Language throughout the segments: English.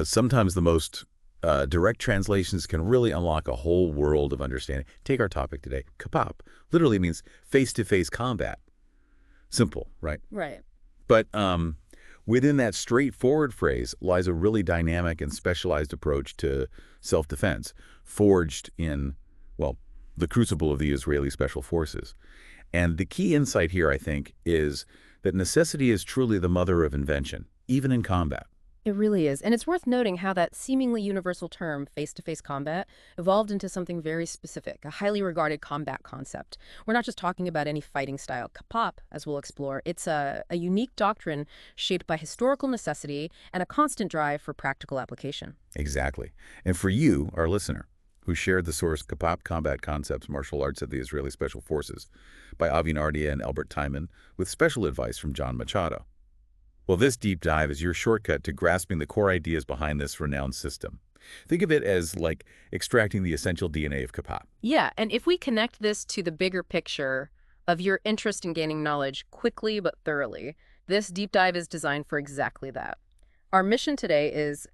Sometimes the most direct translations can really unlock a whole world of understanding. Take our topic today. Kapap literally means face-to-face combat. Simple, right? Right. But within that straightforward phrase lies a really dynamic and specialized approach to self-defense, forged in, well, the crucible of the Israeli Special Forces. And the key insight here, I think, is that necessity is truly the mother of invention, even in combat. It really is. And it's worth noting how that seemingly universal term, face-to-face combat, evolved into something very specific, a highly regarded combat concept. We're not just talking about any fighting style. Kapap, as we'll explore, it's a unique doctrine shaped by historical necessity and a constant drive for practical application. Exactly. And for you, our listener, who shared the source Kapap Combat Concepts, Martial Arts of the Israeli Special Forces by Avi Nardia and Albert Timen, with special advice from John Machado. Well, this deep dive is your shortcut to grasping the core ideas behind this renowned system. Think of it as like extracting the essential DNA of Kapap. Yeah, and if we connect this to the bigger picture of your interest in gaining knowledge quickly but thoroughly, this deep dive is designed for exactly that. Our mission today is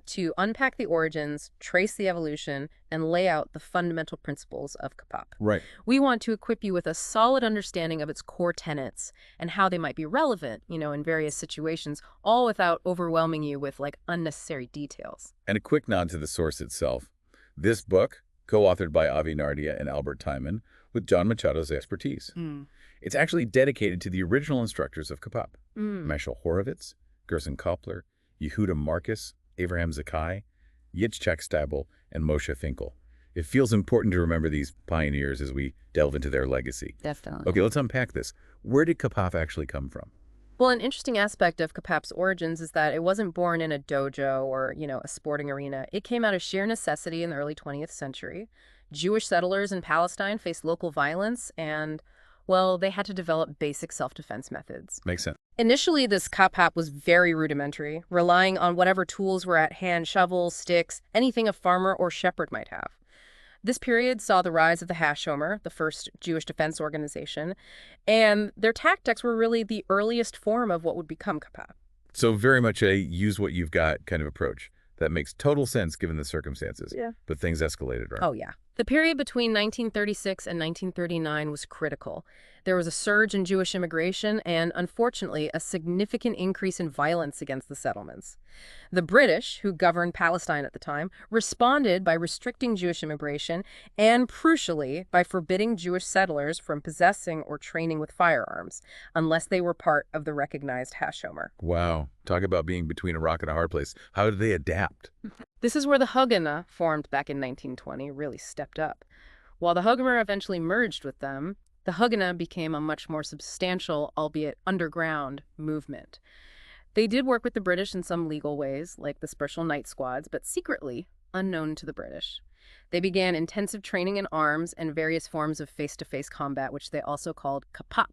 to unpack the origins, trace the evolution, and lay out the fundamental principles of Kapap. Right. We want to equip you with a solid understanding of its core tenets and how they might be relevant, in various situations, all without overwhelming you with unnecessary details. And a quick nod to the source itself. This book, co-authored by Avi Nardia and Albert Timen, with John Machado's expertise. It's actually dedicated to the original instructors of Kapap. Meshel Horowitz, Gerson Kopler, Yehuda Marcus, Abraham Zakai, Yitzchak Stabel, and Moshe Finkel. It feels important to remember these pioneers as we delve into their legacy. Definitely. Okay, let's unpack this. Where did Kapap actually come from? Well, an interesting aspect of Kapap's origins is that it wasn't born in a dojo or, a sporting arena. It came out of sheer necessity in the early 20th century. Jewish settlers in Palestine faced local violence and, well, they had to develop basic self-defense methods. Makes sense. Initially, this Kapap was very rudimentary, relying on whatever tools were at hand, shovels, sticks, anything a farmer or shepherd might have. This period saw the rise of the Hashomer, the first Jewish defense organization, and their tactics were really the earliest form of what would become Kapap. So very much a use what you've got kind of approach. That makes total sense given the circumstances. Yeah. But things escalated, right? Oh, yeah. The period between 1936 and 1939 was critical. There was a surge in Jewish immigration and, unfortunately, a significant increase in violence against the settlements. The British, who governed Palestine at the time, responded by restricting Jewish immigration and, crucially, by forbidding Jewish settlers from possessing or training with firearms, unless they were part of the recognized Hashomer. Wow. Talk about being between a rock and a hard place. How did they adapt? This is where the Haganah, formed back in 1920, really stepped up. While the Haganah eventually merged with them, the Haganah became a much more substantial, albeit underground, movement. They did work with the British in some legal ways, like the Special Night Squads, but secretly unknown to the British. They began intensive training in arms and various forms of face-to-face combat, which they also called Kapap.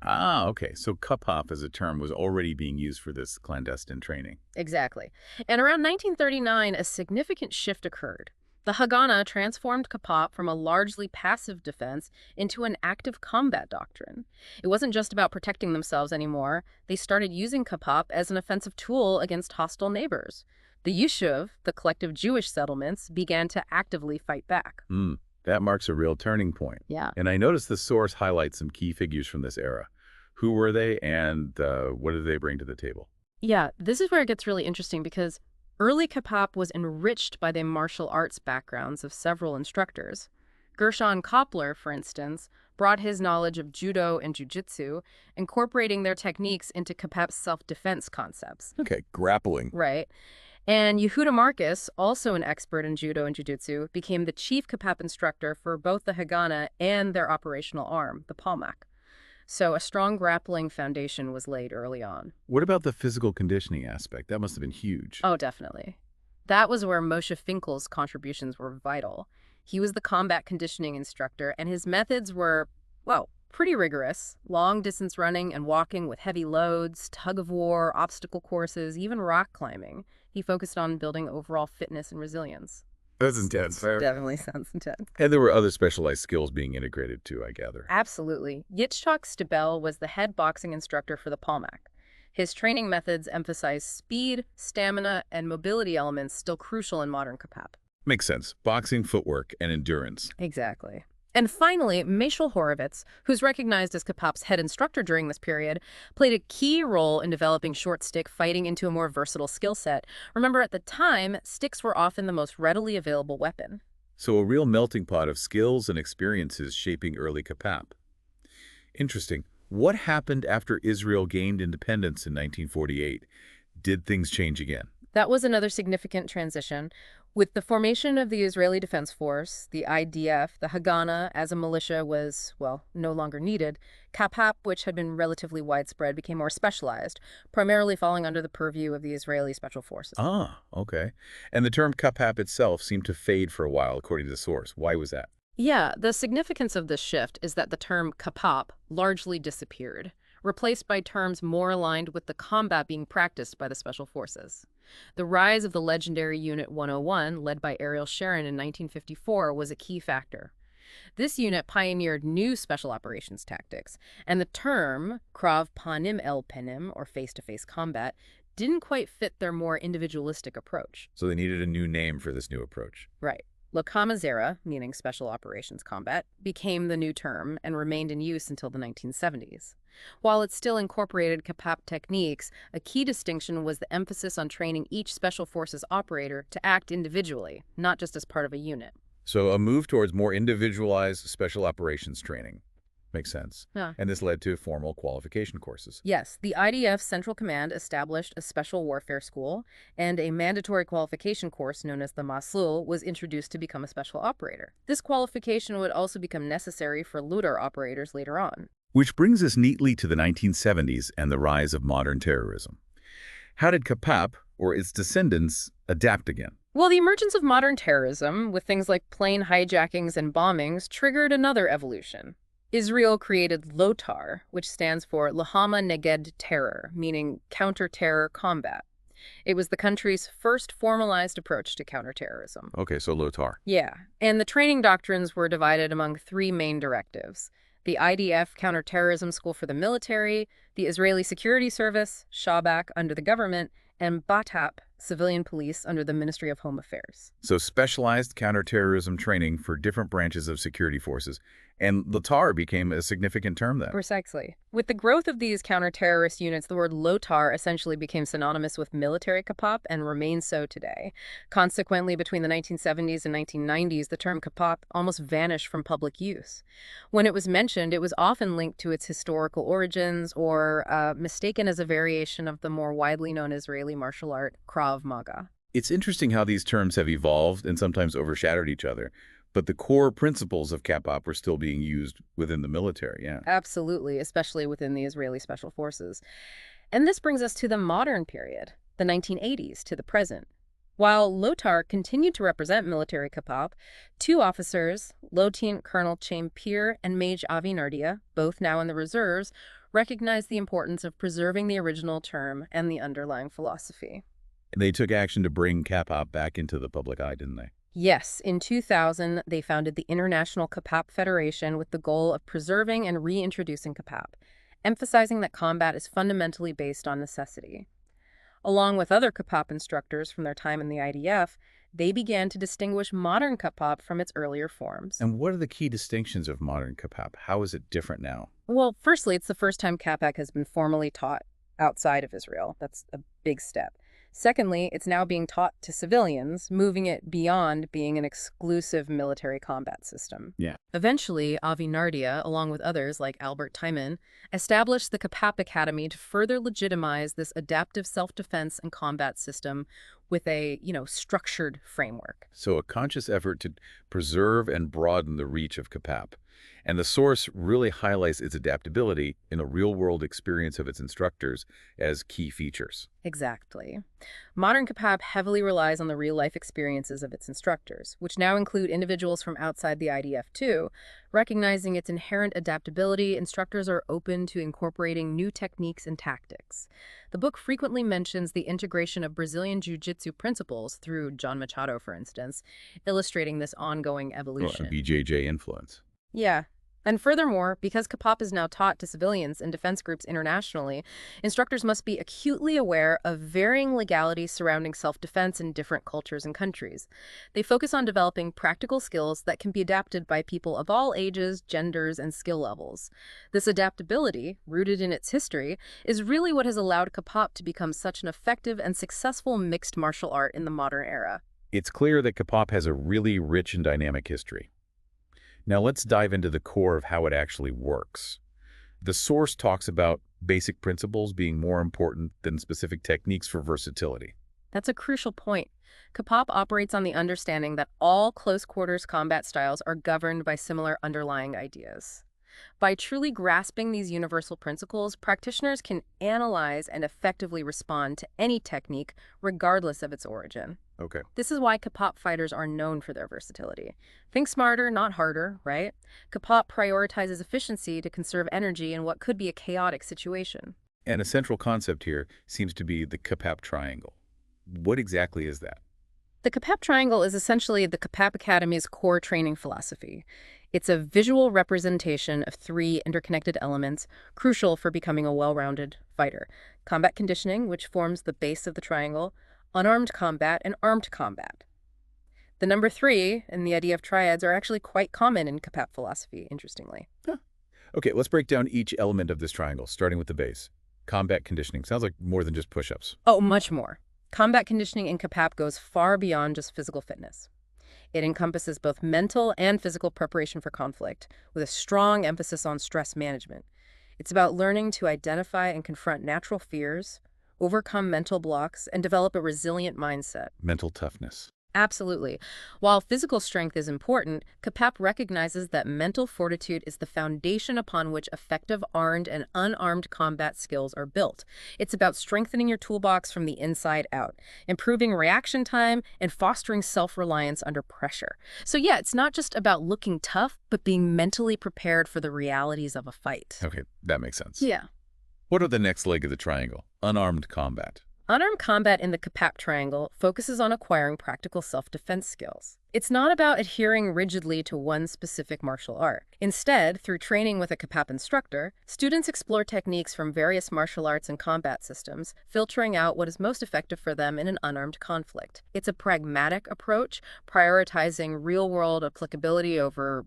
Ah, okay. So Kapap as a term was already being used for this clandestine training. Exactly. And around 1939, a significant shift occurred. The Haganah transformed Kapap from a largely passive defense into an active combat doctrine. It wasn't just about protecting themselves anymore. They started using Kapap as an offensive tool against hostile neighbors. The Yishuv, the collective Jewish settlements, began to actively fight back. That marks a real turning point. Yeah. And I noticed the source highlights some key figures from this era. Who were they and what did they bring to the table? Yeah, this is where it gets really interesting because early Kapap was enriched by the martial arts backgrounds of several instructors. Gershon Kopler, for instance, brought his knowledge of judo and jiu-jitsu, incorporating their techniques into Kapap's self-defense concepts. Okay, grappling. Right. And Yehuda Marcus, also an expert in judo and jiu-jitsu, became the chief Kapap instructor for both the Haganah and their operational arm, the Palmach. So a strong grappling foundation was laid early on. What about the physical conditioning aspect? That must have been huge. Oh, definitely. That was where Moshe Finkel's contributions were vital. He was the combat conditioning instructor, and his methods were, well, pretty rigorous. Long-distance running and walking with heavy loads, tug-of-war, obstacle courses, even rock climbing. He focused on building overall fitness and resilience. That's intense. Definitely sounds intense. And there were other specialized skills being integrated too, I gather. Absolutely. Yitzchak Stabel was the head boxing instructor for the Palmach. His training methods emphasize speed, stamina, and mobility elements still crucial in modern Kapap. Makes sense. Boxing, footwork, and endurance. Exactly. And finally, Mashal Horovitz, who's recognized as Kapap's head instructor during this period, played a key role in developing short stick fighting into a more versatile skill set. Remember, at the time, sticks were often the most readily available weapon. So a real melting pot of skills and experiences shaping early Kapap. Interesting. What happened after Israel gained independence in 1948? Did things change again? That was another significant transition. With the formation of the Israeli Defense Force, the IDF, the Haganah as a militia was, well, no longer needed. Kapap, which had been relatively widespread, became more specialized, primarily falling under the purview of the Israeli Special Forces. Ah, okay. And the term Kapap itself seemed to fade for a while, according to the source. Why was that? Yeah, the significance of this shift is that the term Kapap largely disappeared, replaced by terms more aligned with the combat being practiced by the Special Forces. The rise of the legendary Unit 101, led by Ariel Sharon in 1954, was a key factor. This unit pioneered new special operations tactics, and the term Krav Panim El Panim, or face-to-face combat, didn't quite fit their more individualistic approach. So they needed a new name for this new approach. Right. Lakamazera, meaning Special Operations Combat, became the new term and remained in use until the 1970s. While it still incorporated Kapap techniques, a key distinction was the emphasis on training each Special Forces operator to act individually, not just as part of a unit. So a move towards more individualized special operations training. Makes sense. Yeah. And this led to formal qualification courses. Yes, the IDF Central Command established a special warfare school, and a mandatory qualification course known as the Masul was introduced to become a special operator. This qualification would also become necessary for looter operators later on. Which brings us neatly to the 1970s and the rise of modern terrorism. How did Kapap, or its descendants, adapt again? Well, the emergence of modern terrorism, with things like plane hijackings and bombings, triggered another evolution. Israel created LOTAR, which stands for Lahama Neged Terror, meaning counter-terror combat. It was the country's first formalized approach to counterterrorism. Okay, so LOTAR. Yeah, and the training doctrines were divided among three main directives: the IDF Counterterrorism School for the Military, the Israeli Security Service, Shabak under the government, and BATAP, civilian police under the Ministry of Home Affairs. So specialized counterterrorism training for different branches of security forces. And LOTAR became a significant term then. Precisely. With the growth of these counter-terrorist units, the word LOTAR essentially became synonymous with military Kapap and remains so today. Consequently, between the 1970s and 1990s, the term Kapap almost vanished from public use. When it was mentioned, it was often linked to its historical origins or mistaken as a variation of the more widely known Israeli martial art Krav Maga. It's interesting how these terms have evolved and sometimes overshadowed each other. But the core principles of Kapap are still being used within the military, yeah. Absolutely, especially within the Israeli Special Forces. And this brings us to the modern period, the 1980s to the present. While LOTAR continued to represent military Kapap, two officers, Lieutenant Colonel Chaim Peer and Maj Avi Nardia, both now in the reserves, recognized the importance of preserving the original term and the underlying philosophy. They took action to bring Kapap back into the public eye, didn't they? Yes, in 2000, they founded the International Kapap Federation with the goal of preserving and reintroducing Kapap, emphasizing that combat is fundamentally based on necessity. Along with other Kapap instructors from their time in the IDF, they began to distinguish modern Kapap from its earlier forms. And what are the key distinctions of modern Kapap? How is it different now? Well, firstly, it's the first time Kapap has been formally taught outside of Israel. That's a big step. Secondly, it's now being taught to civilians, moving it beyond being an exclusive military combat system. Yeah. Eventually, Avi Nardia, along with others like Albert Timen, established the Kapap Academy to further legitimize this adaptive self-defense and combat system with a, structured framework. So a conscious effort to preserve and broaden the reach of Kapap. And the source really highlights its adaptability in a real-world experience of its instructors as key features. Exactly. Modern Kapap heavily relies on the real-life experiences of its instructors, which now include individuals from outside the IDF too. Recognizing its inherent adaptability, instructors are open to incorporating new techniques and tactics. The book frequently mentions the integration of Brazilian Jiu-Jitsu principles through John Machado, for instance, illustrating this ongoing evolution. Or a BJJ influence. Yeah. And furthermore, because Kapap is now taught to civilians and defense groups internationally, instructors must be acutely aware of varying legalities surrounding self-defense in different cultures and countries. They focus on developing practical skills that can be adapted by people of all ages, genders, and skill levels. This adaptability, rooted in its history, is really what has allowed Kapap to become such an effective and successful mixed martial art in the modern era. It's clear that Kapap has a really rich and dynamic history. Now let's dive into the core of how it actually works. The source talks about basic principles being more important than specific techniques for versatility. That's a crucial point. Kapap operates on the understanding that all close-quarters combat styles are governed by similar underlying ideas. By truly grasping these universal principles, practitioners can analyze and effectively respond to any technique, regardless of its origin. Okay. This is why Kapap fighters are known for their versatility. Think smarter, not harder, right? Kapap prioritizes efficiency to conserve energy in what could be a chaotic situation. And a central concept here seems to be the Kapap triangle. What exactly is that? The Kapap triangle is essentially the Kapap Academy's core training philosophy. It's a visual representation of three interconnected elements crucial for becoming a well-rounded fighter: combat conditioning, which forms the base of the triangle; unarmed combat; and armed combat. The number three and the idea of triads are actually quite common in Kapap philosophy, interestingly. Huh. Okay, let's break down each element of this triangle, starting with the base. Combat conditioning sounds like more than just push-ups. Oh, much more. Combat conditioning in Kapap goes far beyond just physical fitness. It encompasses both mental and physical preparation for conflict, with a strong emphasis on stress management. It's about learning to identify and confront natural fears, overcome mental blocks, and develop a resilient mindset. Mental toughness. Absolutely. While physical strength is important, Kapap recognizes that mental fortitude is the foundation upon which effective armed and unarmed combat skills are built. It's about strengthening your toolbox from the inside out, improving reaction time, and fostering self-reliance under pressure. So yeah, it's not just about looking tough, but being mentally prepared for the realities of a fight. Okay, that makes sense. Yeah. What are the next leg of the triangle? Unarmed combat. Unarmed combat in the Kapap triangle focuses on acquiring practical self-defense skills. It's not about adhering rigidly to one specific martial art. Instead, through training with a Kapap instructor, students explore techniques from various martial arts and combat systems, filtering out what is most effective for them in an unarmed conflict. It's a pragmatic approach, prioritizing real-world applicability over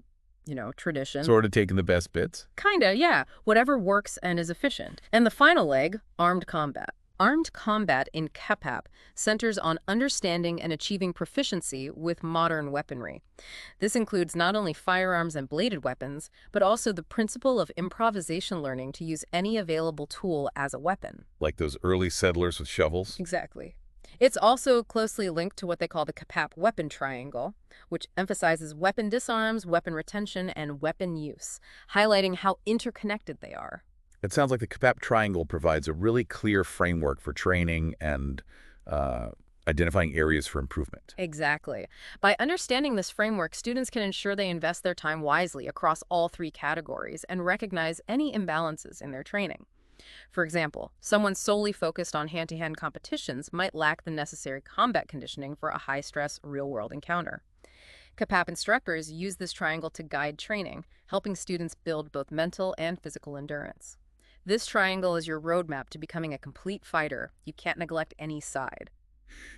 tradition. Sort of taking the best bits? Kinda, yeah. Whatever works and is efficient. And the final leg, armed combat. Armed combat in Kapap centers on understanding and achieving proficiency with modern weaponry. This includes not only firearms and bladed weapons, but also the principle of improvisation learning to use any available tool as a weapon. Like those early settlers with shovels? Exactly. It's also closely linked to what they call the Kapap weapon triangle, which emphasizes weapon disarms, weapon retention, and weapon use, highlighting how interconnected they are. It sounds like the Kapap triangle provides a really clear framework for training and identifying areas for improvement. Exactly. By understanding this framework, students can ensure they invest their time wisely across all three categories and recognize any imbalances in their training. For example, someone solely focused on hand-to-hand competitions might lack the necessary combat conditioning for a high-stress, real-world encounter. Kapap instructors use this triangle to guide training, helping students build both mental and physical endurance. This triangle is your roadmap to becoming a complete fighter. You can't neglect any side.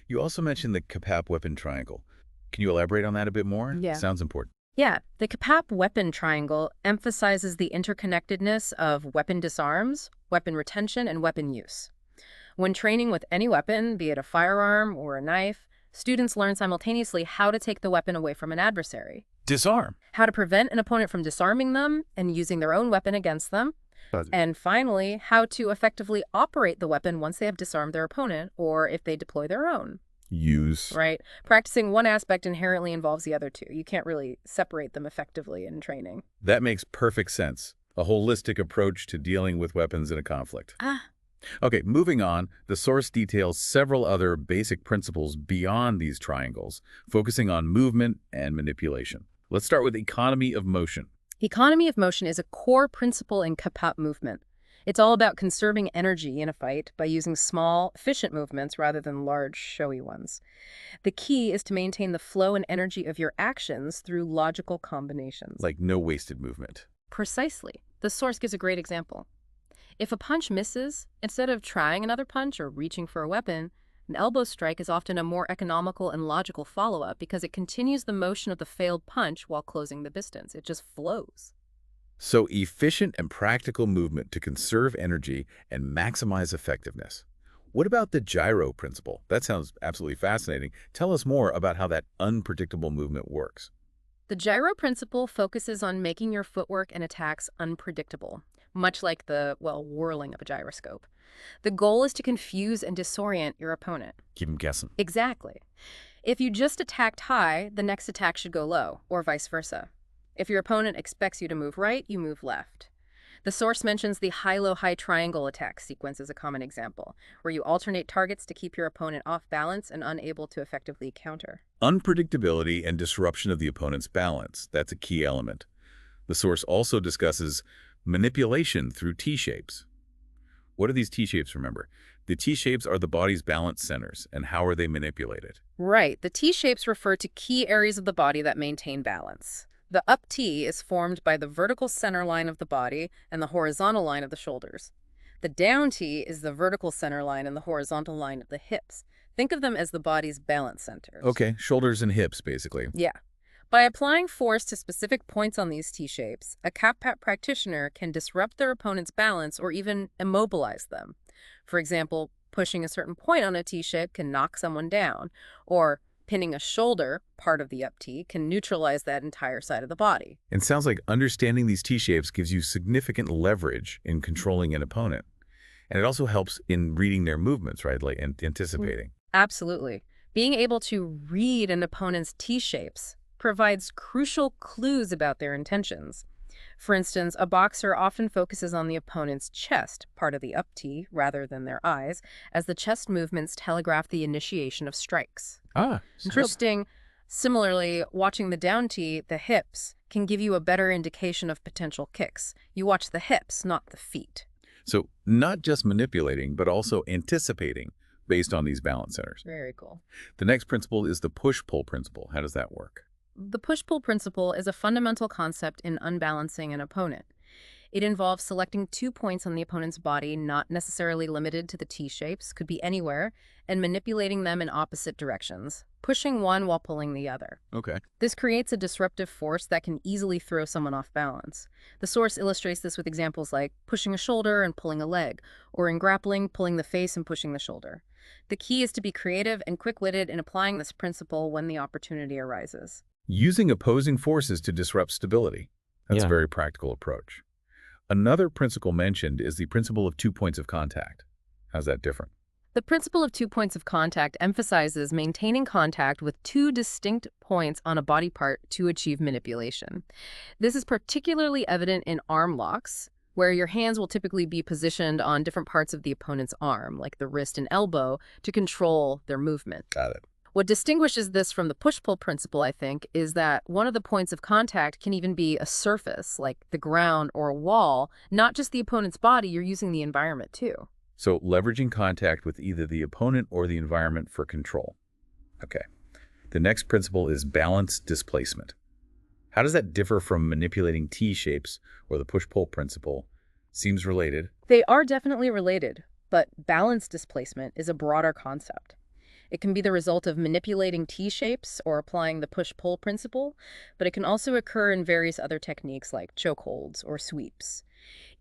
You also mentioned the Kapap weapon triangle. Can you elaborate on that a bit more? Yeah. Sounds important. Yeah, the Kapap weapon triangle emphasizes the interconnectedness of weapon disarms, weapon retention, and weapon use. When training with any weapon, be it a firearm or a knife, students learn simultaneously how to take the weapon away from an adversary, Disarm. how to prevent an opponent from disarming them and using their own weapon against them, and finally, how to effectively operate the weapon once they have disarmed their opponent or if they deploy their own. Use. Right. Practicing one aspect inherently involves the other two. You can't really separate them effectively in training. That makes perfect sense. A holistic approach to dealing with weapons in a conflict. Okay, moving on, the source details several other basic principles beyond these triangles, focusing on movement and manipulation. Let's start with economy of motion. Economy of motion is a core principle in Kapap movement. It's all about conserving energy in a fight by using small, efficient movements rather than large, showy ones. The key is to maintain the flow and energy of your actions through logical combinations. Like no wasted movement. Precisely. The source gives a great example. If a punch misses, instead of trying another punch or reaching for a weapon, an elbow strike is often a more economical and logical follow-up because it continues the motion of the failed punch while closing the distance. It just flows. So efficient and practical movement to conserve energy and maximize effectiveness. What about the gyro principle? That sounds absolutely fascinating. Tell us more about how that unpredictable movement works. The gyro principle focuses on making your footwork and attacks unpredictable, much like the, well, whirling of a gyroscope. The goal is to confuse and disorient your opponent. Keep them guessing. Exactly. If you just attacked high, the next attack should go low, or vice versa. If your opponent expects you to move right, you move left. The source mentions the high-low-high triangle attack sequence as a common example, where you alternate targets to keep your opponent off balance and unable to effectively counter. Unpredictability and disruption of the opponent's balance. That's a key element. The source also discusses manipulation through T-shapes. What are these T-shapes, remember? The T-shapes are the body's balance centers, and how are they manipulated? Right. The T-shapes refer to key areas of the body that maintain balance. The up T is formed by the vertical center line of the body and the horizontal line of the shoulders. The down T is the vertical center line and the horizontal line of the hips. Think of them as the body's balance centers. Okay, shoulders and hips, basically. Yeah. By applying force to specific points on these T-shapes, a Kapap practitioner can disrupt their opponent's balance or even immobilize them. For example, pushing a certain point on a T-shape can knock someone down, or pinning a shoulder, part of the up T, can neutralize that entire side of the body. It sounds like understanding these T-shapes gives you significant leverage in controlling an opponent. And it also helps in reading their movements, right? Like anticipating. Absolutely. Being able to read an opponent's T-shapes provides crucial clues about their intentions. For instance, a boxer often focuses on the opponent's chest, part of the up T, rather than their eyes, as the chest movements telegraph the initiation of strikes. Interesting. Similarly, watching the down T, the hips, can give you a better indication of potential kicks. You watch the hips, not the feet. So not just manipulating, but also anticipating based on these balance centers. Very cool. The next principle is the push-pull principle. How does that work? The push-pull principle is a fundamental concept in unbalancing an opponent. It involves selecting 2 points on the opponent's body, not necessarily limited to the T-shapes, could be anywhere, and manipulating them in opposite directions, pushing one while pulling the other. Okay. This creates a disruptive force that can easily throw someone off balance. The source illustrates this with examples like pushing a shoulder and pulling a leg, or in grappling, pulling the face and pushing the shoulder. The key is to be creative and quick-witted in applying this principle when the opportunity arises. Using opposing forces to disrupt stability. That's a very practical approach. Another principle mentioned is the principle of 2 points of contact. How's that different? The principle of 2 points of contact emphasizes maintaining contact with 2 distinct points on a body part to achieve manipulation. This is particularly evident in arm locks, where your hands will typically be positioned on different parts of the opponent's arm, like the wrist and elbow, to control their movement. Got it. What distinguishes this from the push-pull principle, I think, is that one of the points of contact can even be a surface, like the ground or a wall, not just the opponent's body. You're using the environment, too. So leveraging contact with either the opponent or the environment for control. Okay. The next principle is balance displacement. How does that differ from manipulating T-shapes or the push-pull principle? Seems related. They are definitely related, but balance displacement is a broader concept. It can be the result of manipulating T-shapes or applying the push-pull principle, but it can also occur in various other techniques like chokeholds or sweeps.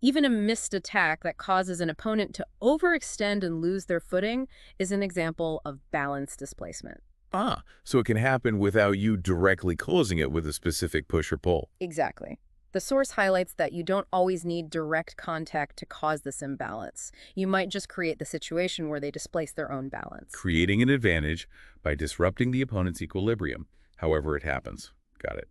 Even a missed attack that causes an opponent to overextend and lose their footing is an example of balance displacement. So it can happen without you directly closing it with a specific push or pull. Exactly. The source highlights that you don't always need direct contact to cause this imbalance. You might just create the situation where they displace their own balance. Creating an advantage by disrupting the opponent's equilibrium, however it happens. Got it.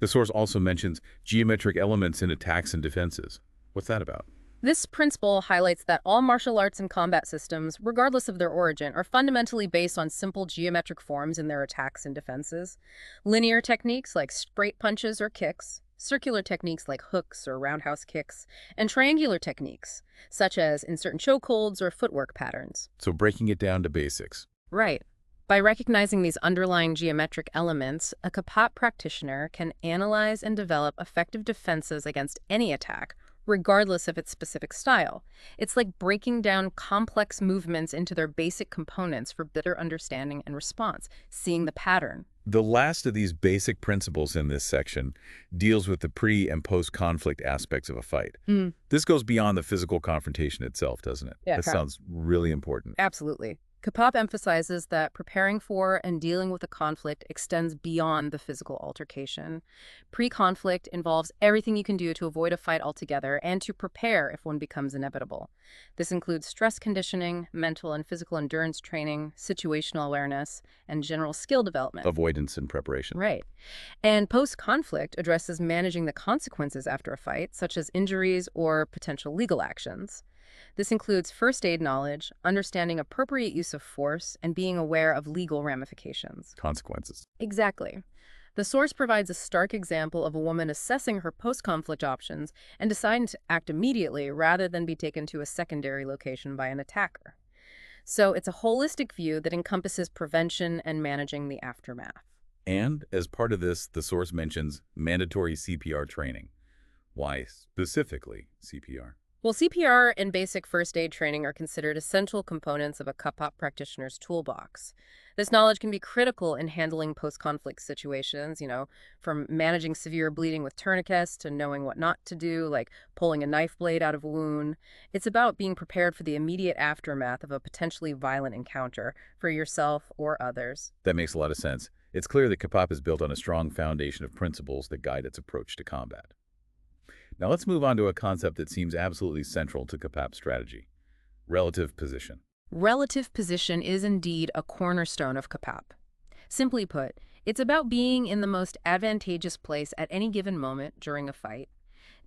The source also mentions geometric elements in attacks and defenses. What's that about? This principle highlights that all martial arts and combat systems, regardless of their origin, are fundamentally based on simple geometric forms in their attacks and defenses. Linear techniques like straight punches or kicks, circular techniques like hooks or roundhouse kicks, and triangular techniques, such as in certain chokeholds or footwork patterns. So breaking it down to basics. Right. By recognizing these underlying geometric elements, a Kapap practitioner can analyze and develop effective defenses against any attack, regardless of its specific style. It's like breaking down complex movements into their basic components for better understanding and response, seeing the pattern. The last of these basic principles in this section deals with the pre- and post-conflict aspects of a fight. This goes beyond the physical confrontation itself, doesn't it? Yeah, That sounds really important. Absolutely. Kapap emphasizes that preparing for and dealing with a conflict extends beyond the physical altercation. Pre-conflict involves everything you can do to avoid a fight altogether and to prepare if one becomes inevitable. This includes stress conditioning, mental and physical endurance training, situational awareness, and general skill development. Avoidance and preparation. Right. And post-conflict addresses managing the consequences after a fight, such as injuries or potential legal actions. This includes first aid knowledge, understanding appropriate use of force, and being aware of legal ramifications. Consequences. Exactly. The source provides a stark example of a woman assessing her post-conflict options and deciding to act immediately rather than be taken to a secondary location by an attacker. So it's a holistic view that encompasses prevention and managing the aftermath. And as part of this, the source mentions mandatory CPR training. Why specifically CPR? Well, CPR and basic first aid training are considered essential components of a Kapap practitioner's toolbox. This knowledge can be critical in handling post-conflict situations, from managing severe bleeding with tourniquets to knowing what not to do, like pulling a knife blade out of a wound. It's about being prepared for the immediate aftermath of a potentially violent encounter for yourself or others. That makes a lot of sense. It's clear that Kapap is built on a strong foundation of principles that guide its approach to combat. Now let's move on to a concept that seems absolutely central to Kapap's strategy: relative position. Relative position is indeed a cornerstone of Kapap. Simply put, it's about being in the most advantageous place at any given moment during a fight,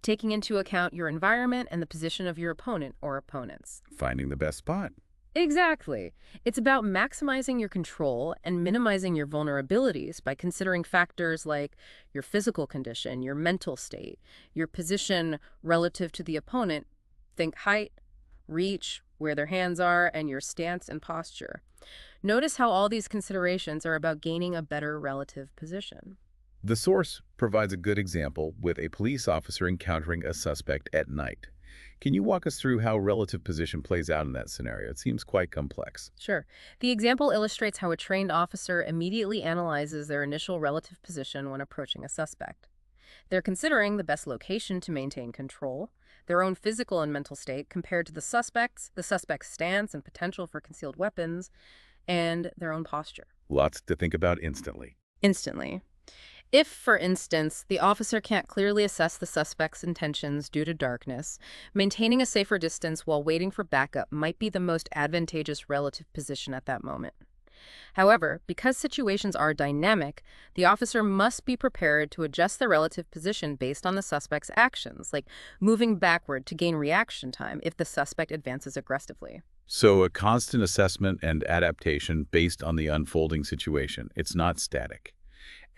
taking into account your environment and the position of your opponent or opponents. Finding the best spot. Exactly. It's about maximizing your control and minimizing your vulnerabilities by considering factors like your physical condition, your mental state, your position relative to the opponent. Think height, reach, where their hands are, and your stance and posture. Notice how all these considerations are about gaining a better relative position. The source provides a good example with a police officer encountering a suspect at night. Can you walk us through how relative position plays out in that scenario? It seems quite complex. Sure. The example illustrates how a trained officer immediately analyzes their initial relative position when approaching a suspect. They're considering the best location to maintain control, their own physical and mental state compared to the suspect's stance and potential for concealed weapons, and their own posture. Lots to think about instantly. Instantly. If, for instance, the officer can't clearly assess the suspect's intentions due to darkness, maintaining a safer distance while waiting for backup might be the most advantageous relative position at that moment. However, because situations are dynamic, the officer must be prepared to adjust the relative position based on the suspect's actions, like moving backward to gain reaction time if the suspect advances aggressively. So a constant assessment and adaptation based on the unfolding situation. It's not static.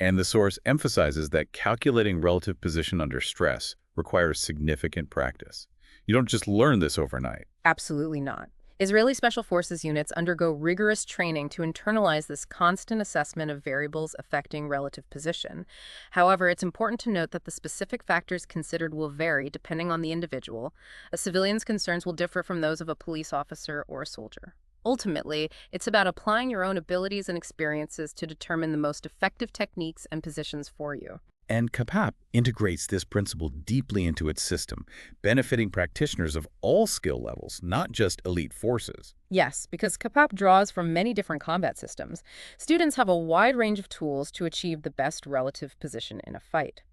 And the source emphasizes that calculating relative position under stress requires significant practice. You don't just learn this overnight. Absolutely not. Israeli Special Forces units undergo rigorous training to internalize this constant assessment of variables affecting relative position. However, it's important to note that the specific factors considered will vary depending on the individual. A civilian's concerns will differ from those of a police officer or a soldier. Ultimately, it's about applying your own abilities and experiences to determine the most effective techniques and positions for you. And Kapap integrates this principle deeply into its system, benefiting practitioners of all skill levels, not just elite forces. Yes, because Kapap draws from many different combat systems. Students have a wide range of tools to achieve the best relative position in a fight.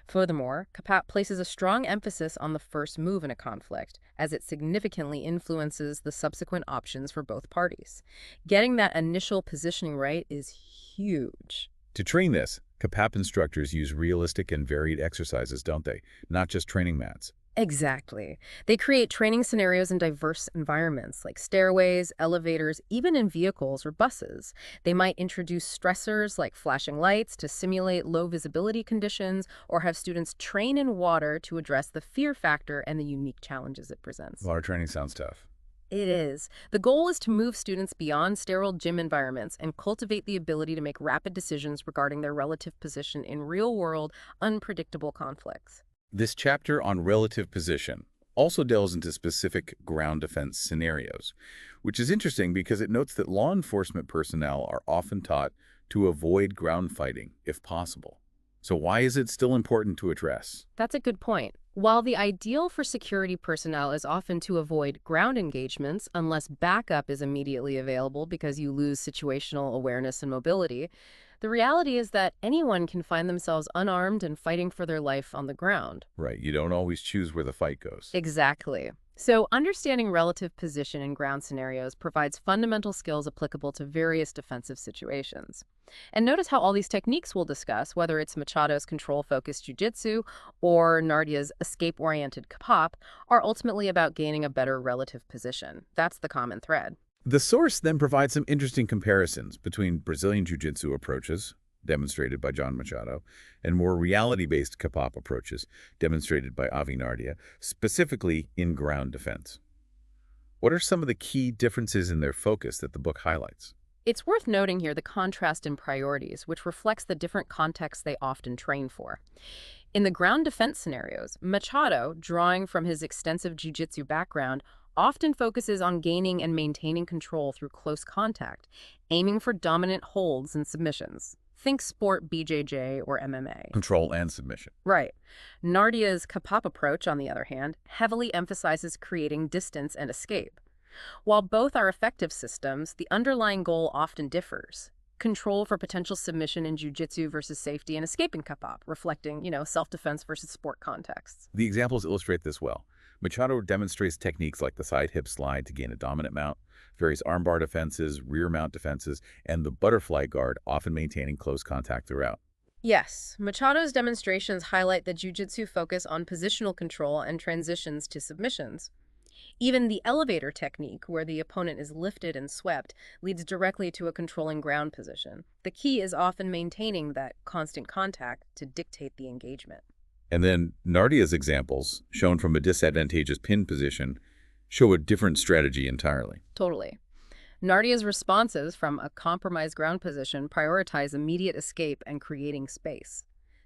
Furthermore, Kapap places a strong emphasis on the first move in a conflict, as it significantly influences the subsequent options for both parties. Getting that initial positioning right is huge. To train this, Kapap instructors use realistic and varied exercises, don't they? Not just training mats. Exactly. They create training scenarios in diverse environments, like stairways, elevators, even in vehicles or buses. They might introduce stressors like flashing lights to simulate low visibility conditions, or have students train in water to address the fear factor and the unique challenges it presents. Water training sounds tough. It is. The goal is to move students beyond sterile gym environments and cultivate the ability to make rapid decisions regarding their relative position in real-world, unpredictable conflicts. This chapter on relative position also delves into specific ground defense scenarios, which is interesting because it notes that law enforcement personnel are often taught to avoid ground fighting if possible. So why is it still important to address? That's a good point. While the ideal for security personnel is often to avoid ground engagements unless backup is immediately available because you lose situational awareness and mobility, the reality is that anyone can find themselves unarmed and fighting for their life on the ground. Right, you don't always choose where the fight goes. Exactly. So understanding relative position in ground scenarios provides fundamental skills applicable to various defensive situations. And notice how all these techniques we'll discuss, whether it's Machado's control-focused jiu-jitsu or Nardia's escape-oriented Kapap, are ultimately about gaining a better relative position. That's the common thread. The source then provides some interesting comparisons between Brazilian Jiu-Jitsu approaches, demonstrated by John Machado, and more reality-based Kapap approaches, demonstrated by Avi Nardia, specifically in ground defense. What are some of the key differences in their focus that the book highlights? It's worth noting here the contrast in priorities, which reflects the different contexts they often train for. In the ground defense scenarios, Machado, drawing from his extensive jiu-jitsu background, often focuses on gaining and maintaining control through close contact, aiming for dominant holds and submissions. Think sport BJJ or MMA. Control and submission. Right. Nardia's Kapap approach, on the other hand, heavily emphasizes creating distance and escape. While both are effective systems, the underlying goal often differs. Control for potential submission in jiu-jitsu versus safety and escape in Kapap, reflecting, self-defense versus sport contexts. The examples illustrate this well. Machado demonstrates techniques like the side hip slide to gain a dominant mount, various armbar defenses, rear mount defenses, and the butterfly guard, often maintaining close contact throughout. Yes, Machado's demonstrations highlight the jiu-jitsu focus on positional control and transitions to submissions. Even the elevator technique, where the opponent is lifted and swept, leads directly to a controlling ground position. The key is often maintaining that constant contact to dictate the engagement. And then Nardia's examples, shown from a disadvantageous pin position, show a different strategy entirely. Totally. Nardia's responses from a compromised ground position prioritize immediate escape and creating space.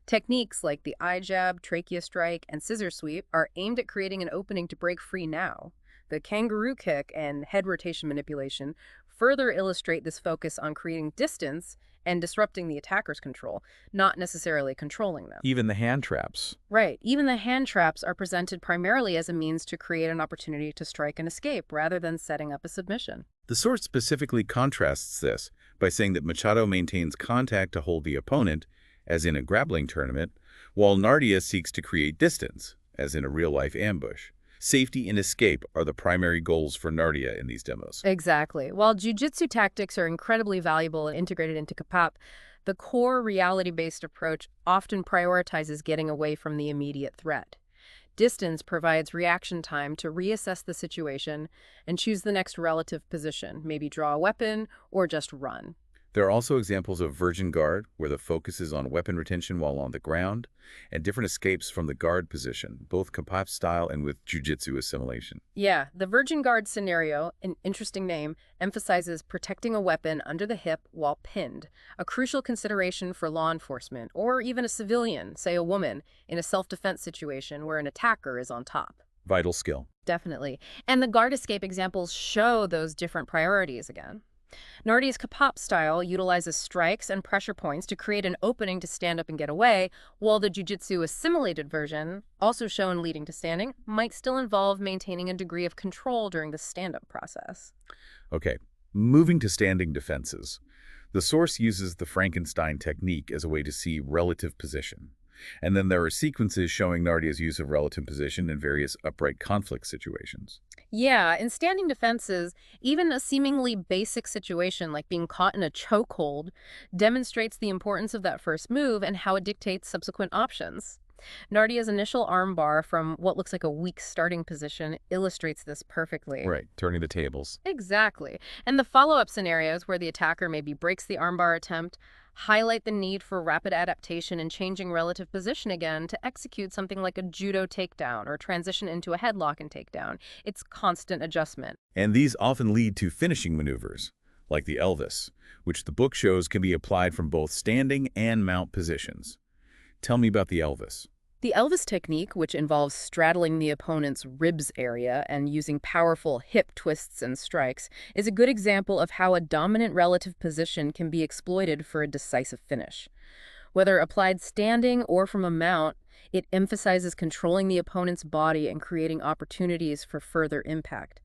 Techniques like the eye jab, trachea strike, and scissor sweep are aimed at creating an opening to break free now. The kangaroo kick and head rotation manipulation further illustrate this focus on creating distance and disrupting the attacker's control, not necessarily controlling them. Even the hand traps. Right. Even the hand traps are presented primarily as a means to create an opportunity to strike and escape rather than setting up a submission. The source specifically contrasts this by saying that Machado maintains contact to hold the opponent, as in a grappling tournament, while Nardia seeks to create distance, as in a real-life ambush. Safety and escape are the primary goals for Nardia in these demos. Exactly. While jiu-jitsu tactics are incredibly valuable and integrated into Kapap, the core reality-based approach often prioritizes getting away from the immediate threat. Distance provides reaction time to reassess the situation and choose the next relative position, maybe draw a weapon or just run. There are also examples of virgin guard, where the focus is on weapon retention while on the ground, and different escapes from the guard position, both Kapap style and with jiu-jitsu assimilation. Yeah, the virgin guard scenario, an interesting name, emphasizes protecting a weapon under the hip while pinned, a crucial consideration for law enforcement or even a civilian, say a woman, in a self-defense situation where an attacker is on top. Vital skill. Definitely. And the guard escape examples show those different priorities again. Nardia's Kapap style utilizes strikes and pressure points to create an opening to stand up and get away, while the jiu-jitsu assimilated version, also shown leading to standing, might still involve maintaining a degree of control during the stand-up process. Okay, moving to standing defenses. The source uses the Frankenstein technique as a way to see relative position. And then there are sequences showing Nardia's use of relative position in various upright conflict situations. Yeah, in standing defenses, even a seemingly basic situation like being caught in a chokehold demonstrates the importance of that first move and how it dictates subsequent options. Nardia's initial armbar from what looks like a weak starting position illustrates this perfectly. Right, turning the tables. Exactly. And the follow-up scenarios where the attacker maybe breaks the armbar attempt highlight the need for rapid adaptation and changing relative position again to execute something like a judo takedown or transition into a headlock and takedown. It's constant adjustment. And these often lead to finishing maneuvers, like the Elvis, which the book shows can be applied from both standing and mount positions. Tell me about the Elvis. The Elvis technique, which involves straddling the opponent's ribs area and using powerful hip twists and strikes, is a good example of how a dominant relative position can be exploited for a decisive finish. Whether applied standing or from a mount, it emphasizes controlling the opponent's body and creating opportunities for further impact.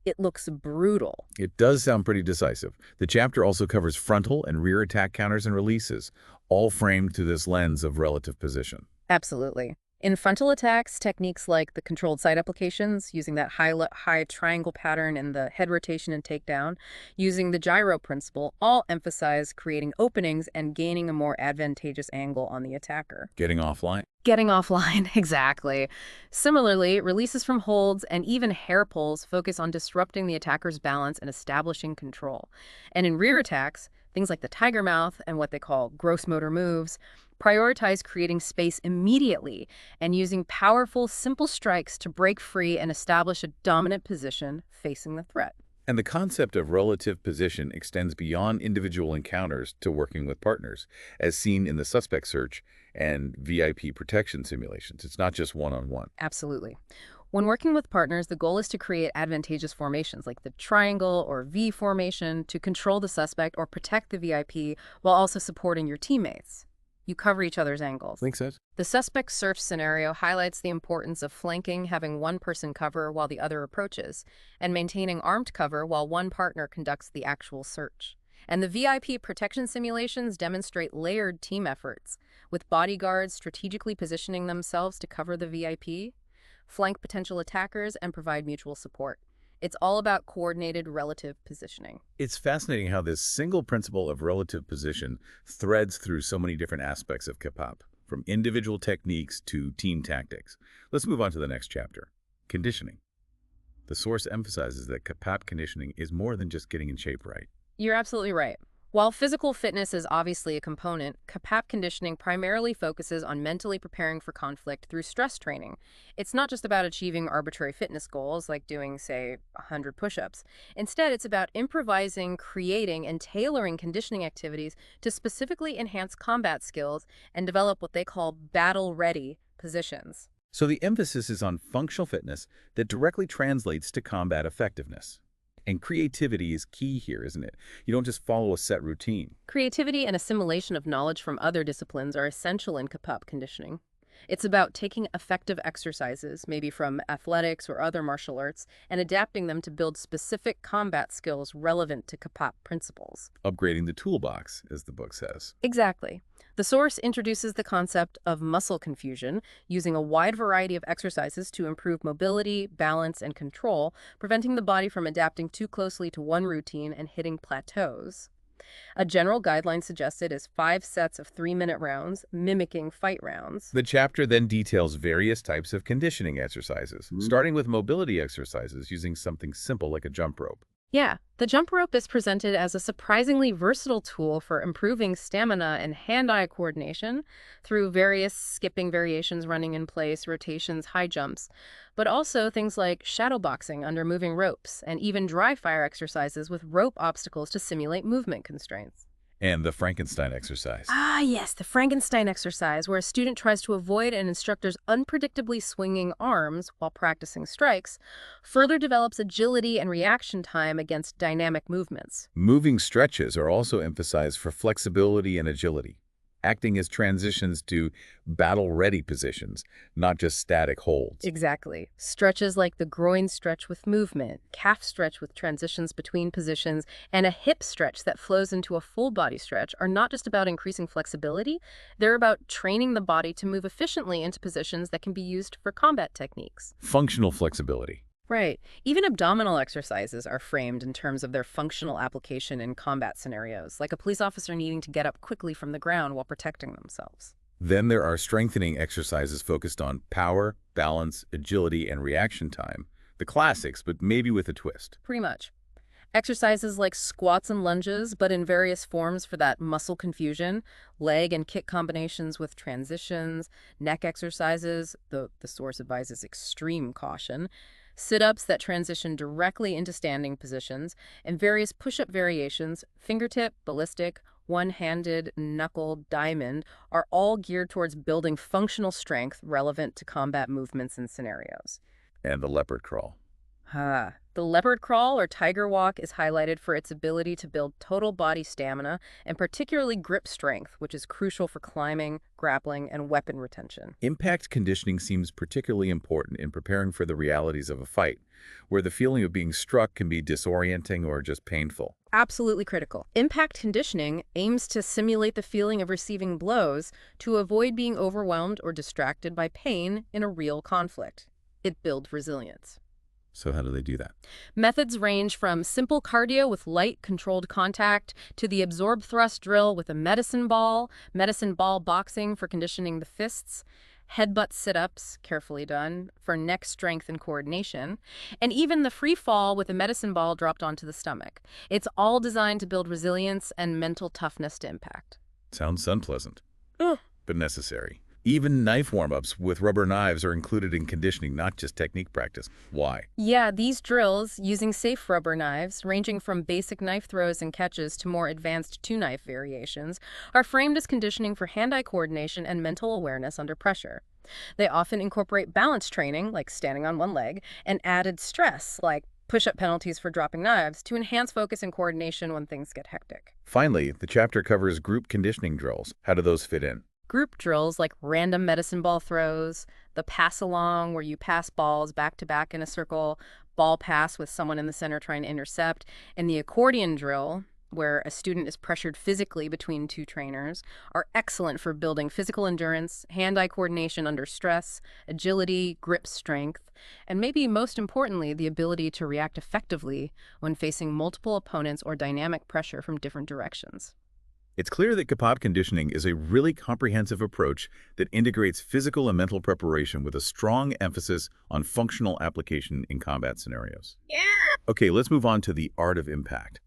It looks brutal. It does sound pretty decisive. The chapter also covers frontal and rear attack counters and releases, all framed through this lens of relative position. Absolutely. In frontal attacks, techniques like the controlled sight applications, using that high triangle pattern and the head rotation and takedown, using the gyro principle, all emphasize creating openings and gaining a more advantageous angle on the attacker. Getting offline? Getting offline, exactly. Similarly, releases from holds and even hair pulls focus on disrupting the attacker's balance and establishing control. And in rear attacks, things like the tiger mouth and what they call gross motor moves prioritize creating space immediately and using powerful, simple strikes to break free and establish a dominant position facing the threat. And the concept of relative position extends beyond individual encounters to working with partners, as seen in the suspect search and VIP protection simulations. It's not just one-on-one. Absolutely. When working with partners, the goal is to create advantageous formations like the triangle or V formation to control the suspect or protect the VIP while also supporting your teammates. You cover each other's angles. Makes sense. The suspect search scenario highlights the importance of flanking, having one person cover while the other approaches, and maintaining armed cover while one partner conducts the actual search. And the VIP protection simulations demonstrate layered team efforts, with bodyguards strategically positioning themselves to cover the VIP, flank potential attackers, and provide mutual support. It's all about coordinated relative positioning. It's fascinating how this single principle of relative position threads through so many different aspects of Kapap, from individual techniques to team tactics. Let's move on to the next chapter, conditioning. The source emphasizes that Kapap conditioning is more than just getting in shape right. You're absolutely right. While physical fitness is obviously a component, Kapap conditioning primarily focuses on mentally preparing for conflict through stress training. It's not just about achieving arbitrary fitness goals like doing, say, 100 push-ups. Instead, it's about improvising, creating, and tailoring conditioning activities to specifically enhance combat skills and develop what they call battle-ready positions. So the emphasis is on functional fitness that directly translates to combat effectiveness. And creativity is key here, isn't it? You don't just follow a set routine. Creativity and assimilation of knowledge from other disciplines are essential in Kapap conditioning. It's about taking effective exercises, maybe from athletics or other martial arts, and adapting them to build specific combat skills relevant to Kapap principles. Upgrading the toolbox, as the book says. Exactly. The source introduces the concept of muscle confusion, using a wide variety of exercises to improve mobility, balance, and control, preventing the body from adapting too closely to one routine and hitting plateaus. A general guideline suggested is 5 sets of 3-minute rounds, mimicking fight rounds. The chapter then details various types of conditioning exercises, starting with mobility exercises using something simple like a jump rope. Yeah, the jump rope is presented as a surprisingly versatile tool for improving stamina and hand-eye coordination through various skipping variations, running in place, rotations, high jumps, but also things like shadow boxing under moving ropes and even dry fire exercises with rope obstacles to simulate movement constraints. And the Frankenstein exercise. Ah, yes, the Frankenstein exercise, where a student tries to avoid an instructor's unpredictably swinging arms while practicing strikes, further develops agility and reaction time against dynamic movements. Moving stretches are also emphasized for flexibility and agility, acting as transitions to battle-ready positions, not just static holds. Exactly. Stretches like the groin stretch with movement, calf stretch with transitions between positions, and a hip stretch that flows into a full body stretch are not just about increasing flexibility, they're about training the body to move efficiently into positions that can be used for combat techniques. Functional flexibility. Right. Even abdominal exercises are framed in terms of their functional application in combat scenarios, like a police officer needing to get up quickly from the ground while protecting themselves. Then there are strengthening exercises focused on power, balance, agility, and reaction time. The classics, but maybe with a twist. Pretty much. Exercises like squats and lunges, but in various forms for that muscle confusion, leg and kick combinations with transitions, neck exercises, the source advises extreme caution, sit-ups that transition directly into standing positions, and various push-up variations, fingertip, ballistic, one-handed, knuckle, diamond, are all geared towards building functional strength relevant to combat movements and scenarios. And the leopard crawl. The leopard crawl or tiger walk is highlighted for its ability to build total body stamina and particularly grip strength, which is crucial for climbing, grappling, and weapon retention. Impact conditioning seems particularly important in preparing for the realities of a fight, where the feeling of being struck can be disorienting or just painful. Absolutely critical. Impact conditioning aims to simulate the feeling of receiving blows to avoid being overwhelmed or distracted by pain in a real conflict. It builds resilience. So how do they do that? Methods range from simple cardio with light, controlled contact, to the absorb thrust drill with a medicine ball boxing for conditioning the fists, headbutt sit-ups, carefully done, for neck strength and coordination, and even the free fall with a medicine ball dropped onto the stomach. It's all designed to build resilience and mental toughness to impact. Sounds unpleasant, but necessary. Even knife warm-ups with rubber knives are included in conditioning, not just technique practice. Why? Yeah, these drills, using safe rubber knives, ranging from basic knife throws and catches to more advanced two-knife variations, are framed as conditioning for hand-eye coordination and mental awareness under pressure. They often incorporate balance training, like standing on one leg, and added stress, like push-up penalties for dropping knives, to enhance focus and coordination when things get hectic. Finally, the chapter covers group conditioning drills. How do those fit in? Group drills like random medicine ball throws, the pass along where you pass balls back to back in a circle, ball pass with someone in the center trying to intercept, and the accordion drill where a student is pressured physically between two trainers, are excellent for building physical endurance, hand-eye coordination under stress, agility, grip strength, and maybe most importantly, the ability to react effectively when facing multiple opponents or dynamic pressure from different directions. It's clear that Kapap conditioning is a really comprehensive approach that integrates physical and mental preparation with a strong emphasis on functional application in combat scenarios. Yeah. Okay, let's move on to the art of impact.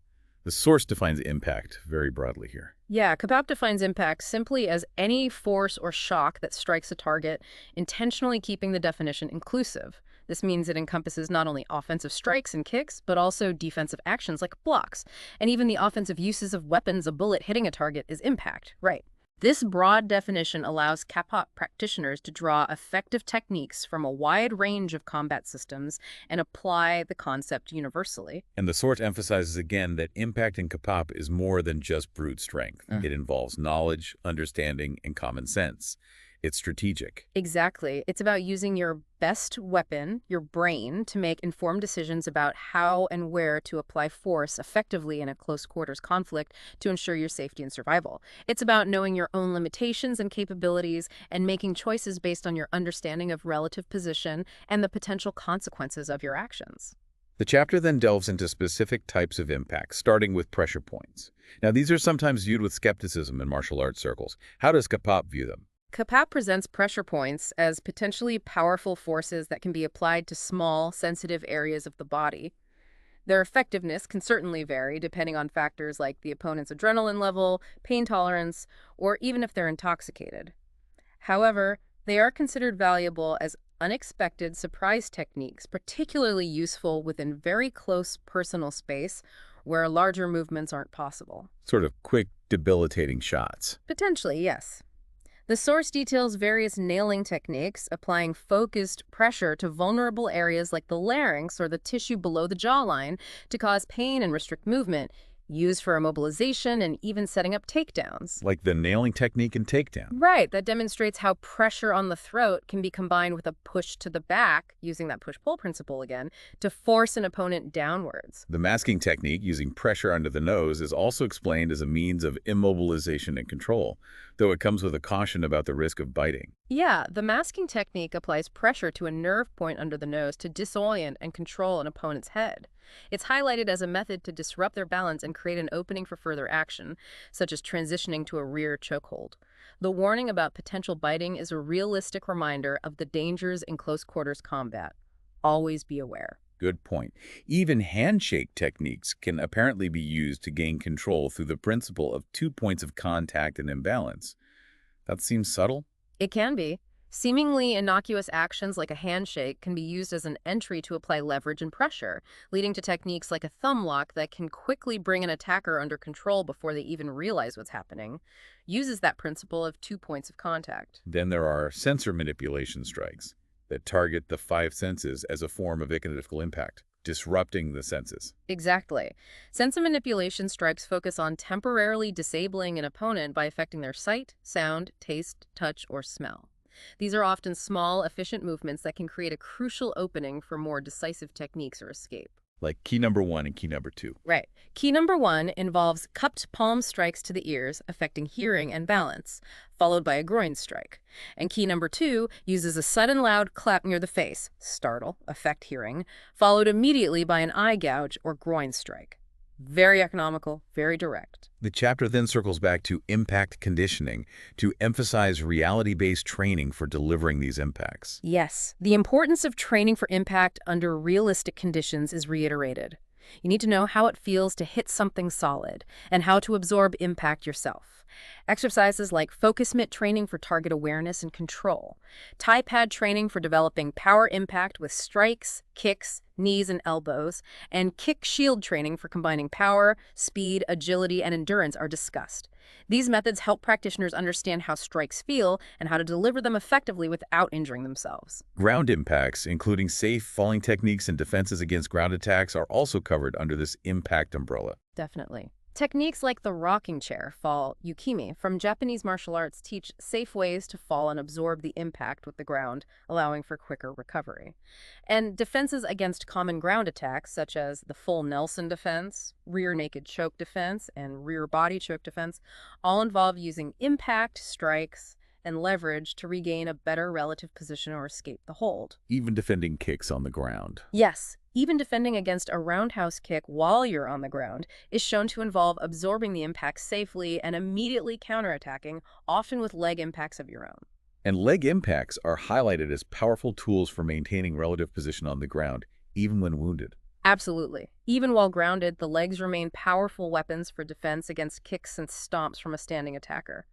The source defines impact very broadly here. Yeah, Kapap defines impact simply as any force or shock that strikes a target, intentionally keeping the definition inclusive. This means it encompasses not only offensive strikes and kicks, but also defensive actions like blocks. And even the offensive uses of weapons, a bullet hitting a target is impact, right? This broad definition allows Kapap practitioners to draw effective techniques from a wide range of combat systems and apply the concept universally. And the source emphasizes again that impact in Kapap is more than just brute strength. It involves knowledge, understanding, and common sense. It's strategic. Exactly. It's about using your best weapon, your brain, to make informed decisions about how and where to apply force effectively in a close quarters conflict to ensure your safety and survival. It's about knowing your own limitations and capabilities and making choices based on your understanding of relative position and the potential consequences of your actions. The chapter then delves into specific types of impact, starting with pressure points. Now, these are sometimes viewed with skepticism in martial arts circles. How does Kapap view them? Kapap presents pressure points as potentially powerful forces that can be applied to small, sensitive areas of the body. Their effectiveness can certainly vary depending on factors like the opponent's adrenaline level, pain tolerance, or even if they're intoxicated. However, they are considered valuable as unexpected surprise techniques, particularly useful within very close personal space where larger movements aren't possible. Sort of quick, debilitating shots. Potentially, yes. The source details various nailing techniques, applying focused pressure to vulnerable areas like the larynx or the tissue below the jawline to cause pain and restrict movement, used for immobilization and even setting up takedowns. Like the nailing technique in takedown. Right, that demonstrates how pressure on the throat can be combined with a push to the back, using that push-pull principle again, to force an opponent downwards. The masking technique, using pressure under the nose, is also explained as a means of immobilization and control, though it comes with a caution about the risk of biting. Yeah, the masking technique applies pressure to a nerve point under the nose to disorient and control an opponent's head. It's highlighted as a method to disrupt their balance and create an opening for further action, such as transitioning to a rear chokehold. The warning about potential biting is a realistic reminder of the dangers in close quarters combat. Always be aware. Good point. Even handshake techniques can apparently be used to gain control through the principle of 2 points of contact and imbalance. That seems subtle. It can be. Seemingly innocuous actions like a handshake can be used as an entry to apply leverage and pressure, leading to techniques like a thumb lock that can quickly bring an attacker under control before they even realize what's happening. Uses that principle of 2 points of contact. Then there are sensor manipulation strikes that target the five senses as a form of ecological impact, disrupting the senses. Exactly. Sensor manipulation strikes focus on temporarily disabling an opponent by affecting their sight, sound, taste, touch, or smell. These are often small, efficient movements that can create a crucial opening for more decisive techniques or escape. Like key number 1 and key number 2. Right. Key number 1 involves cupped palm strikes to the ears, affecting hearing and balance, followed by a groin strike. And key number 2 uses a sudden loud clap near the face, startle, affect hearing, followed immediately by an eye gouge or groin strike. Very economical, very direct. The chapter then circles back to impact conditioning to emphasize reality-based training for delivering these impacts. Yes, the importance of training for impact under realistic conditions is reiterated. You need to know how it feels to hit something solid and how to absorb impact yourself. Exercises like focus mitt training for target awareness and control, tie pad training for developing power impact with strikes, kicks, knees, and elbows, and kick shield training for combining power, speed, agility, and endurance are discussed. These methods help practitioners understand how strikes feel and how to deliver them effectively without injuring themselves. Ground impacts, including safe falling techniques and defenses against ground attacks, are also covered under this impact umbrella. Definitely. Techniques like the rocking chair fall, yukimi, from Japanese martial arts teach safe ways to fall and absorb the impact with the ground, allowing for quicker recovery. And defenses against common ground attacks, such as the full Nelson defense, rear naked choke defense, and rear body choke defense, all involve using impact, strikes, and leverage to regain a better relative position or escape the hold. Even defending kicks on the ground. Yes, even defending against a roundhouse kick while you're on the ground is shown to involve absorbing the impact safely and immediately counterattacking, often with leg impacts of your own. And leg impacts are highlighted as powerful tools for maintaining relative position on the ground, even when wounded. Absolutely. Even while grounded, the legs remain powerful weapons for defense against kicks and stomps from a standing attacker.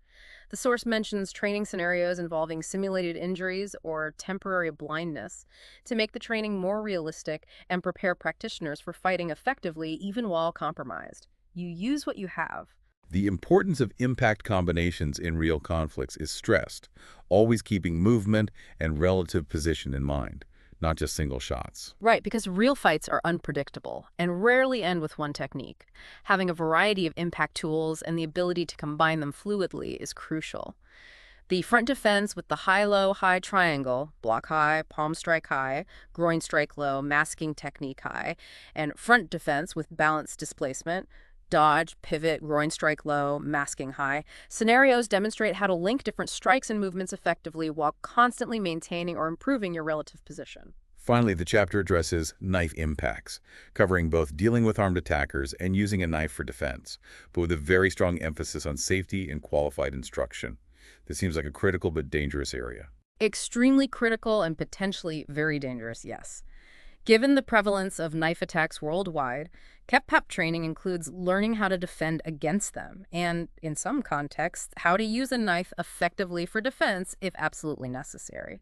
The source mentions training scenarios involving simulated injuries or temporary blindness to make the training more realistic and prepare practitioners for fighting effectively even while compromised. You use what you have. The importance of impact combinations in real conflicts is stressed, always keeping movement and relative position in mind, not just single shots. Right, because real fights are unpredictable and rarely end with one technique. Having a variety of impact tools and the ability to combine them fluidly is crucial. The front defense with the high-low high triangle, block high, palm strike high, groin strike low, masking technique high, and front defense with balanced displacement, dodge, pivot, groin strike low, masking high. Scenarios demonstrate how to link different strikes and movements effectively while constantly maintaining or improving your relative position. Finally, the chapter addresses knife impacts, covering both dealing with armed attackers and using a knife for defense, but with a very strong emphasis on safety and qualified instruction. This seems like a critical but dangerous area. Extremely critical and potentially very dangerous, yes. Given the prevalence of knife attacks worldwide, Kapap training includes learning how to defend against them and, in some contexts, how to use a knife effectively for defense if absolutely necessary.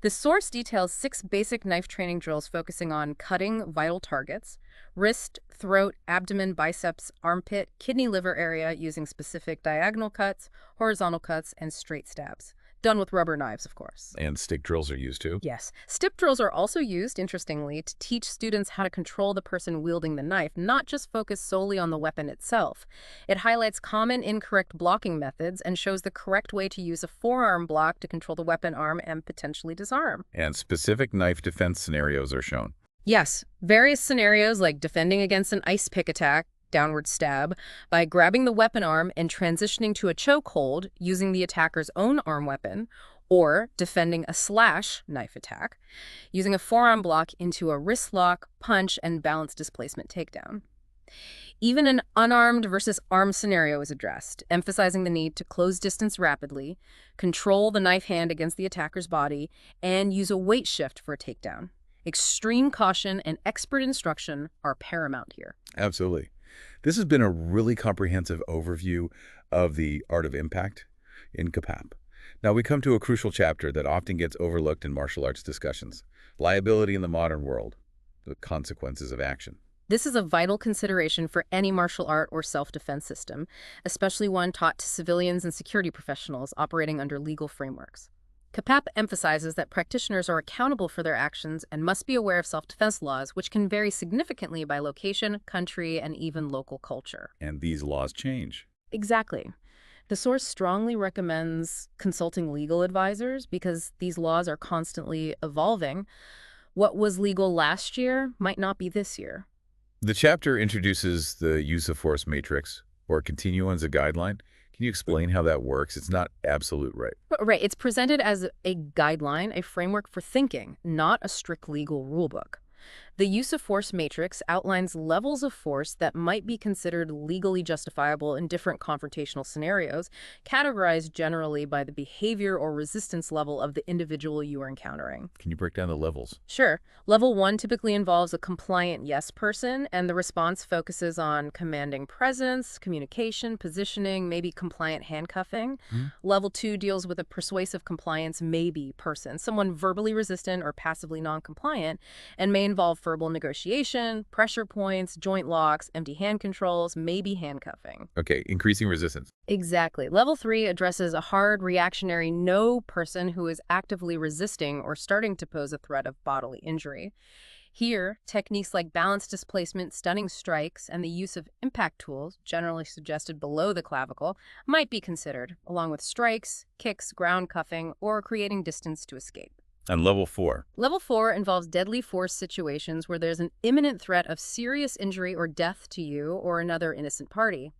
The source details 6 basic knife training drills focusing on cutting vital targets, wrist, throat, abdomen, biceps, armpit, kidney, liver area using specific diagonal cuts, horizontal cuts, and straight stabs. Done with rubber knives, of course. And stick drills are used too? Yes. Stick drills are also used, interestingly, to teach students how to control the person wielding the knife, not just focus solely on the weapon itself. It highlights common incorrect blocking methods and shows the correct way to use a forearm block to control the weapon arm and potentially disarm. And specific knife defense scenarios are shown. Yes. Various scenarios like defending against an ice pick attack, downward stab, by grabbing the weapon arm and transitioning to a chokehold using the attacker's own arm weapon, or defending a slash knife attack using a forearm block into a wrist lock, punch, and balance displacement takedown. Even an unarmed versus armed scenario is addressed, emphasizing the need to close distance rapidly, control the knife hand against the attacker's body, and use a weight shift for a takedown. Extreme caution and expert instruction are paramount here. Absolutely. This has been a really comprehensive overview of the art of impact in Kapap. Now we come to a crucial chapter that often gets overlooked in martial arts discussions: liability in the modern world, the consequences of action. This is a vital consideration for any martial art or self-defense system, especially one taught to civilians and security professionals operating under legal frameworks. Kapap emphasizes that practitioners are accountable for their actions and must be aware of self-defense laws, which can vary significantly by location, country, and even local culture. And these laws change. Exactly. The source strongly recommends consulting legal advisors because these laws are constantly evolving. What was legal last year might not be this year. The chapter introduces the use of force matrix, or continuum as a guideline. Can you explain how that works? It's not absolute, right? Right. It's presented as a guideline, a framework for thinking, not a strict legal rulebook. The use of force matrix outlines levels of force that might be considered legally justifiable in different confrontational scenarios, categorized generally by the behavior or resistance level of the individual you are encountering. Can you break down the levels? Sure. Level 1 typically involves a compliant yes person, and the response focuses on commanding presence, communication, positioning, maybe compliant handcuffing. Level 2 deals with a persuasive compliance maybe person, someone verbally resistant or passively non-compliant, and may involve verbal negotiation, pressure points, joint locks, empty hand controls, maybe handcuffing. Okay, increasing resistance. Exactly. Level 3 addresses a hard, reactionary no person who is actively resisting or starting to pose a threat of bodily injury. Here, techniques like balance displacement, stunning strikes, and the use of impact tools, generally suggested below the clavicle, might be considered, along with strikes, kicks, ground cuffing, or creating distance to escape. And level 4. Level 4 involves deadly force situations where there's an imminent threat of serious injury or death to you or another innocent party.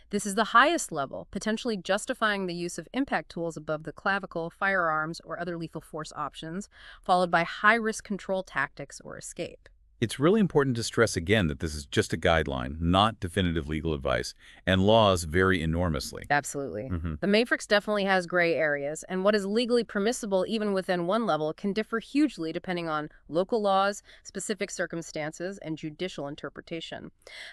This is the highest level, potentially justifying the use of impact tools above the clavicle, firearms, or other lethal force options, followed by high-risk control tactics or escape. It's really important to stress again that this is just a guideline, not definitive legal advice, and laws vary enormously. Absolutely. The matrix definitely has gray areas, and what is legally permissible even within one level can differ hugely depending on local laws, specific circumstances, and judicial interpretation.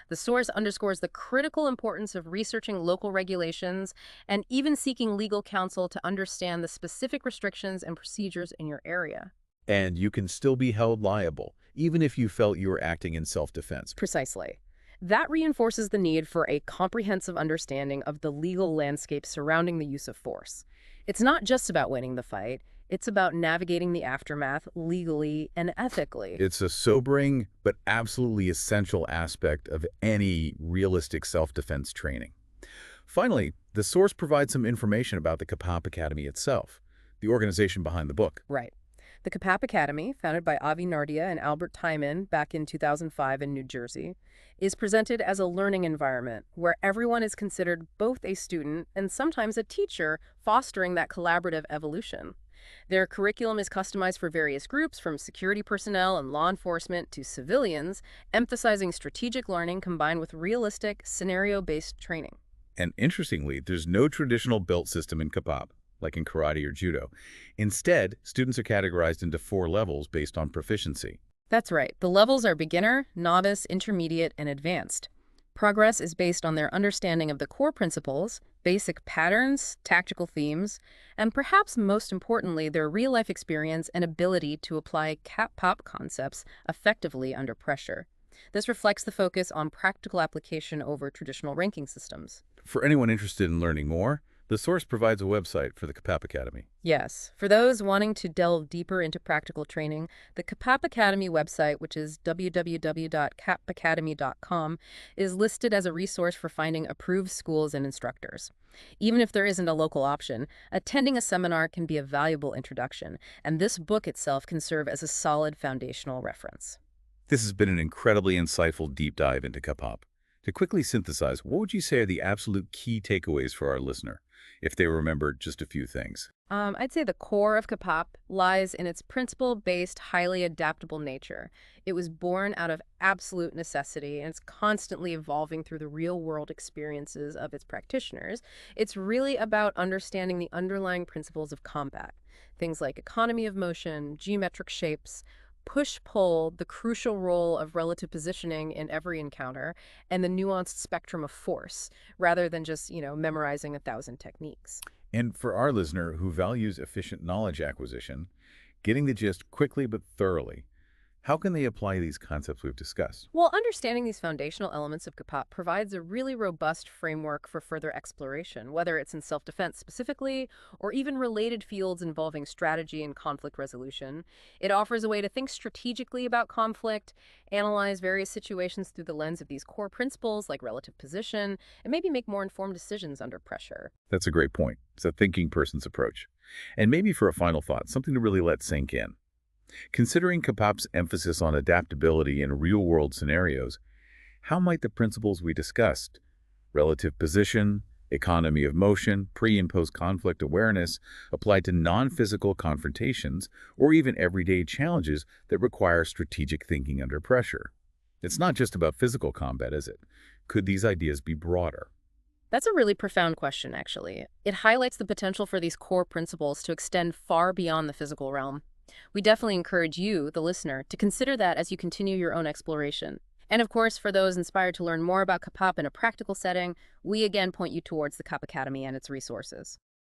The source underscores the critical importance of researching local regulations and even seeking legal counsel to understand the specific restrictions and procedures in your area. And you can still be held liable, even if you felt you were acting in self-defense. Precisely. That reinforces the need for a comprehensive understanding of the legal landscape surrounding the use of force. It's not just about winning the fight, it's about navigating the aftermath legally and ethically. It's a sobering but absolutely essential aspect of any realistic self-defense training. Finally, the source provides some information about the Kapap Academy itself, the organization behind the book. Right. The Kapap Academy, founded by Avi Nardia and Albert Timen back in 2005 in New Jersey, is presented as a learning environment where everyone is considered both a student and sometimes a teacher, fostering that collaborative evolution. Their curriculum is customized for various groups, from security personnel and law enforcement to civilians, emphasizing strategic learning combined with realistic, scenario-based training. And interestingly, there's no traditional belt system in Kapap, like in karate or judo. Instead, students are categorized into 4 levels based on proficiency. That's right. The levels are beginner, novice, intermediate, and advanced. Progress is based on their understanding of the core principles, basic patterns, tactical themes, and perhaps most importantly, their real-life experience and ability to apply Kapap concepts effectively under pressure. This reflects the focus on practical application over traditional ranking systems. For anyone interested in learning more, the source provides a website for the Kapap Academy. Yes. For those wanting to delve deeper into practical training, the Kapap Academy website, which is www.kapacademy.com, is listed as a resource for finding approved schools and instructors. Even if there isn't a local option, attending a seminar can be a valuable introduction, and this book itself can serve as a solid foundational reference. This has been an incredibly insightful deep dive into Kapap. To quickly synthesize, what would you say are the absolute key takeaways for our listener, if they remember just a few things? I'd say the core of Kapap lies in its principle-based, highly adaptable nature. It was born out of absolute necessity, and it's constantly evolving through the real-world experiences of its practitioners. It's really about understanding the underlying principles of combat, things like economy of motion, geometric shapes, push-pull, the crucial role of relative positioning in every encounter, and the nuanced spectrum of force, rather than just, memorizing 1,000 techniques. And for our listener who values efficient knowledge acquisition, getting the gist quickly but thoroughly, how can they apply these concepts we've discussed? Well, understanding these foundational elements of Kapap provides a really robust framework for further exploration, whether it's in self-defense specifically, or even related fields involving strategy and conflict resolution. It offers a way to think strategically about conflict, analyze various situations through the lens of these core principles like relative position, and maybe make more informed decisions under pressure. That's a great point. It's a thinking person's approach. And maybe for a final thought, something to really let sink in. Considering Kapap's emphasis on adaptability in real-world scenarios, how might the principles we discussed, relative position, economy of motion, pre- and post-conflict awareness, apply to non-physical confrontations or even everyday challenges that require strategic thinking under pressure? It's not just about physical combat, is it? Could these ideas be broader? That's a really profound question, actually. It highlights the potential for these core principles to extend far beyond the physical realm. We definitely encourage you, the listener, to consider that as you continue your own exploration. And of course, for those inspired to learn more about Kapap in a practical setting, we again point you towards the Kap Academy and its resources.